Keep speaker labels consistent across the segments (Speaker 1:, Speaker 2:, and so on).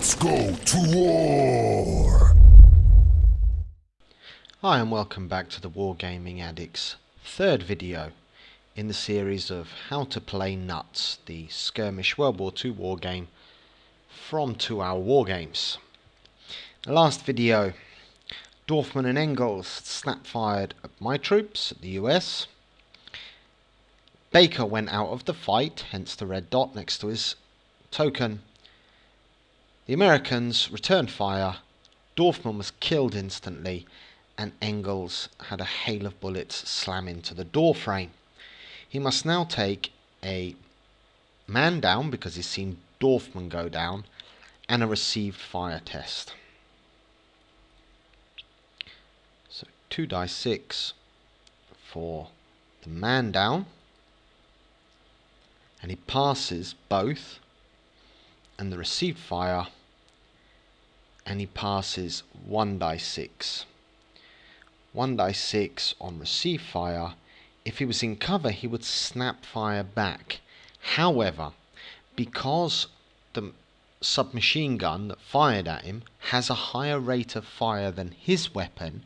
Speaker 1: Let's go to war!
Speaker 2: Hi and welcome back to the Wargaming Addict's third video in the series of how to play Nuts, the skirmish World War II wargame from 2 Hour Wargames. The last video, Dorfman and Engels snap-fired at my troops, at the US. Baker went out of the fight, hence the red dot next to his token. The Americans returned fire, Dorfman was killed instantly, and Engels had a hail of bullets slam into the door frame. He must now take a man down because he's seen Dorfman go down, and a received fire test. So 2 dice 6 for the man down, and he passes both, and the received fire, and he passes 1 dice 6. 1 dice 6 on received fire. If he was in cover, he would snap fire back. However, because the submachine gun that fired at him has a higher rate of fire than his weapon,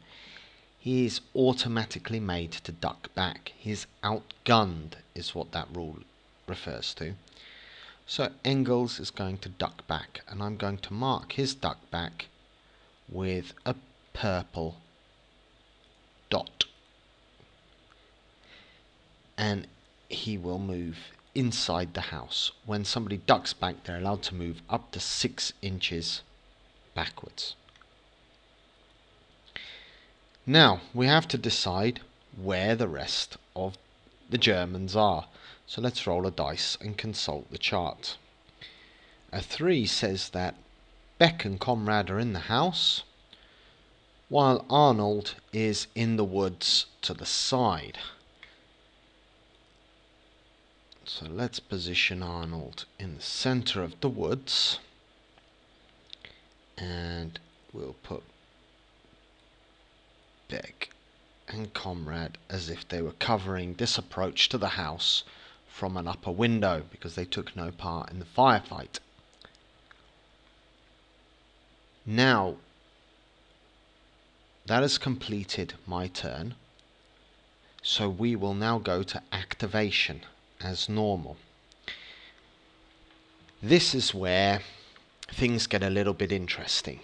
Speaker 2: he is automatically made to duck back. He is outgunned, is what that rule refers to. So Engels is going to duck back, and I'm going to mark his duck back with a purple dot. And he will move inside the house. When somebody ducks back, they're allowed to move up to 6 inches backwards. Now, we have to decide where the rest of the Germans are. So let's roll a dice and consult the chart. A 3 says that Beck and Comrade are in the house, while Arnold is in the woods to the side. So let's position Arnold in the center of the woods, and we'll put Beck and Comrade as if they were covering this approach to the house from an upper window, because they took no part in the firefight. Now, that has completed my turn, so we will now go to activation as normal. This is where things get a little bit interesting.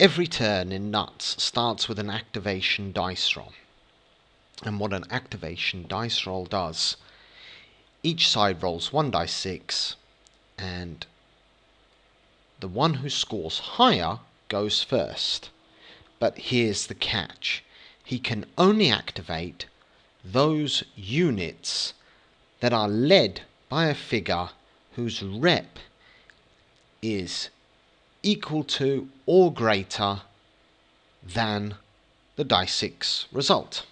Speaker 2: Every turn in Nuts starts with an activation dice roll. And what an activation dice roll does, each side rolls 1 dice 6, and the one who scores higher goes first. But here's the catch. He can only activate those units that are led by a figure whose rep is equal to or greater than the dice 6 result.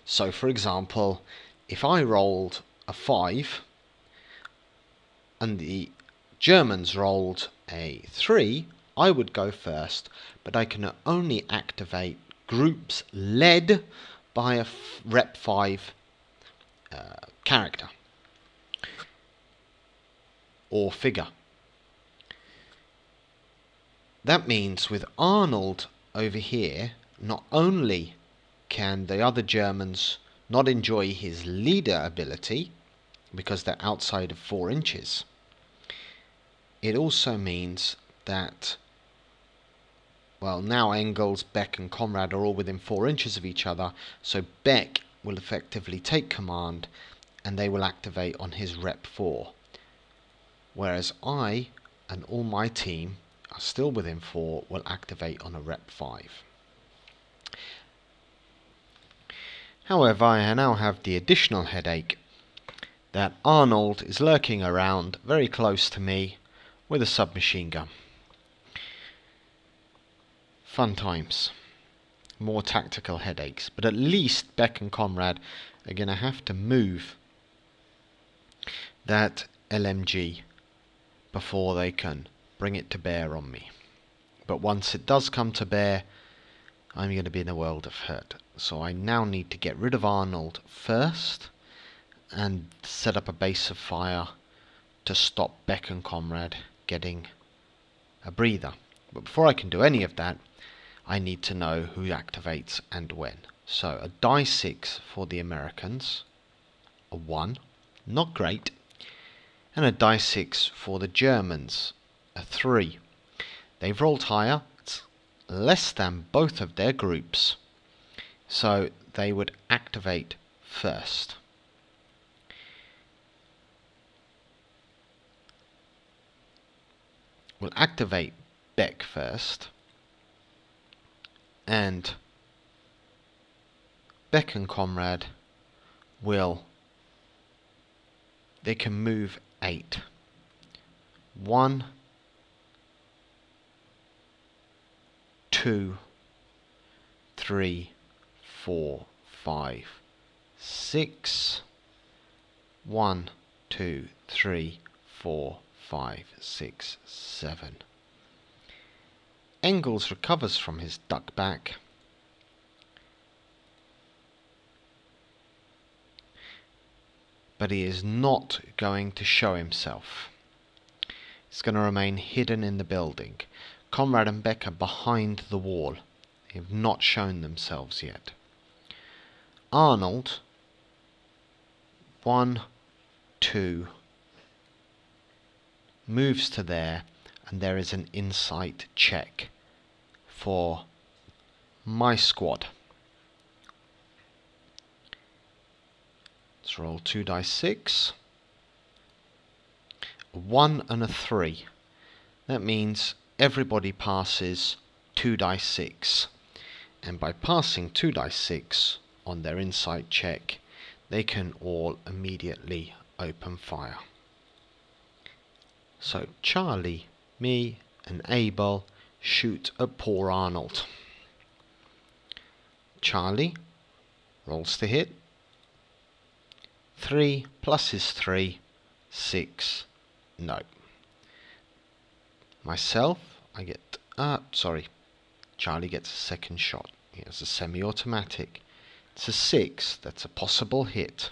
Speaker 2: So for example, if I rolled a 5 and the Germans rolled a 3, I would go first, but I can only activate groups led by a rep 5 character or figure. That means with Arnold over here, not only can the other Germans not enjoy his leader ability because they're outside of 4 inches, it also means that, well, now Engels, Beck and Comrade are all within 4 inches of each other, so Beck will effectively take command and they will activate on his rep 4, whereas I and all my team are still within 4, will activate on a rep 5. However, I now have the additional headache that Arnold is lurking around very close to me with a submachine gun. Fun times. More tactical headaches. But at least Beck and Comrade are going to have to move that LMG before they can bring it to bear on me. But once it does come to bear, I'm going to be in a world of hurt. So I now need to get rid of Arnold first and set up a base of fire to stop Beck and Comrade getting a breather. But before I can do any of that, I need to know who activates and when. So a die 6 for the Americans, a 1, not great, and a die 6 for the Germans, a 3. They've rolled higher, it's less than both of their groups, so they would activate first. We'll activate Beck first, and Beck and Comrade they can move 8. 1, 2, 3, 4, 5, 6. 1, 2, 3, 4, 5, 6, 7. Engels recovers from his duck back. But he is not going to show himself. He's going to remain hidden in the building. Conrad and Beck are behind the wall. They have not shown themselves yet. Arnold, 1, 2, moves to there, and there is an insight check for my squad. Let's roll 2 dice 6. A 1 and a 3. That means everybody passes 2 dice 6. And by passing 2 dice 6 on their insight check, they can all immediately open fire. So Charlie, me and Abel shoot at poor Arnold. Charlie rolls to hit. 3 plus his 3, 6, no. Myself, I get, Charlie gets a second shot. He has a semi-automatic. It's a 6, that's a possible hit.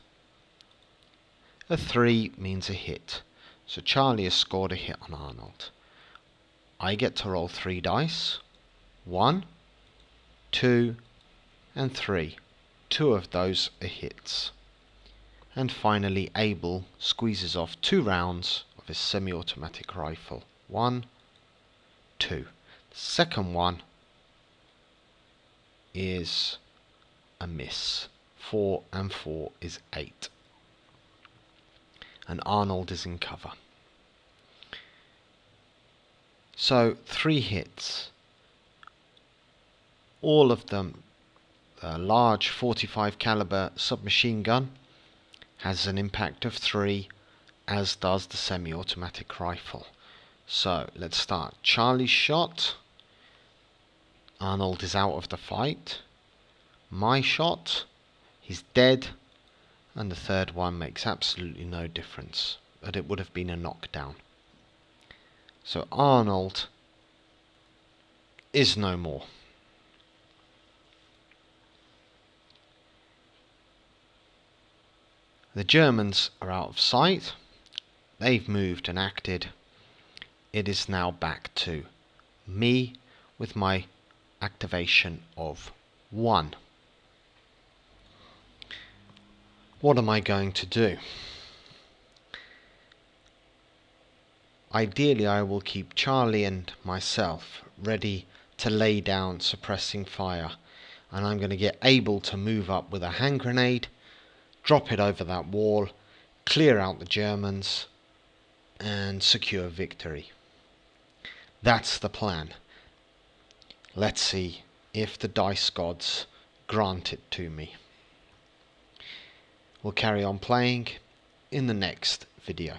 Speaker 2: A 3 means a hit. So Charlie has scored a hit on Arnold. I get to roll 3 dice. 1, 2, and 3. 2 of those are hits. And finally Abel squeezes off 2 rounds of his semi-automatic rifle. 1, 2. The second one is a miss. 4 and 4 is 8. And Arnold is in cover. So 3 hits. All of them a large 45 caliber submachine gun. Has an impact of 3, as does the semi-automatic rifle. So let's start. Charlie's shot. Arnold is out of the fight. My shot. He's dead. And the third one makes absolutely no difference. But it would have been a knockdown. So Arnold is no more. The Germans are out of sight. They've moved and acted. It is now back to me with my activation of 1. What am I going to do? Ideally, I will keep Charlie and myself ready to lay down suppressing fire. And I'm going to get Abel to move up with a hand grenade, drop it over that wall, clear out the Germans, and secure victory. That's the plan. Let's see if the dice gods grant it to me. We'll carry on playing in the next video.